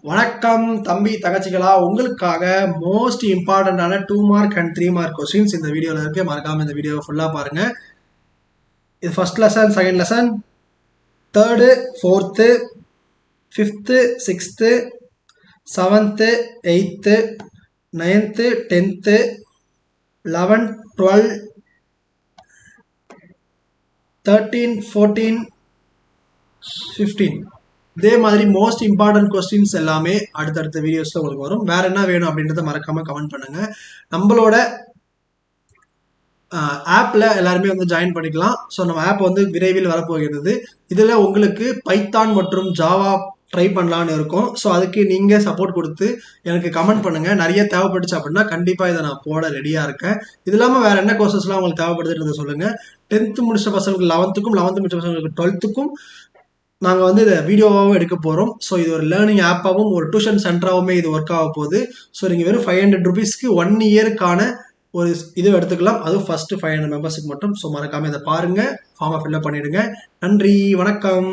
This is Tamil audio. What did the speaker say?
வணக்கம் தம்பி தங்கச்சிகளா, உங்களுக்காக மோஸ்ட் இம்பார்ட்டண்டான 2 மார்க் அண்ட் 3 மார்க் கொஸ்டின்ஸ் இந்த வீடியோல இருக்கு. மறக்காம இந்த வீடியோவை ஃபுல்லா பாருங்க. இது first lesson, second lesson, third, fourth, fifth, sixth, seventh, eighth, ninth, 10th, 11, 12, 13, 14, 15. இதே மாதிரி மோஸ்ட் இம்பார்ட்டன்ட் கொஸ்டின்ஸ் எல்லாமே அடுத்தடுத்த வீடியோஸ்ல உங்களுக்கு வரும். வேற என்ன வேணும் அப்படின்றத மறக்காம கமெண்ட் பண்ணுங்க. நம்மளோட ஆப்ல எல்லாருமே வந்து ஜாயின் பண்ணிக்கலாம். ஸோ நம்ம ஆப் வந்து விரைவில் வரப்போகிறது. இதுல உங்களுக்கு பைத்தான் மற்றும் ஜாவா ட்ரை பண்ணலான்னு இருக்கும். ஸோ அதுக்கு நீங்க சப்போர்ட் கொடுத்து எனக்கு கமெண்ட் பண்ணுங்க. நிறைய தேவைப்பட்டுச்சு அப்படின்னா கண்டிப்பா இதை நான் போட ரெடியா இருக்கேன். இது இல்லாம வேற என்ன கோர்சஸ்லாம் உங்களுக்கு தேவைப்படுதுன்றதை சொல்லுங்க. 10th முடிச்ச பசங்களுக்கு 11th-க்கும், 11th முடிச்ச பசங்களுக்கு 12th-க்கும் நாங்கள் வந்து இதை வீடியோவாகவும் எடுக்க போகிறோம். ஸோ இது ஒரு லேர்னிங் ஆப்பாகவும் ஒரு டியூஷன் சென்டராகவுமே இது ஒர்க் ஆக போகுது. ஸோ நீங்கள் வெறும் 500 rupeesக்கு 1 இயருக்கான ஒரு இது எடுத்துக்கலாம். அதுவும் ஃபர்ஸ்ட் 500 மெம்பர்ஸுக்கு மட்டும். ஸோ மறக்காம இதை பாருங்க, ஃபார்மை ஃபில்அப் பண்ணிடுங்க. நன்றி, வணக்கம்.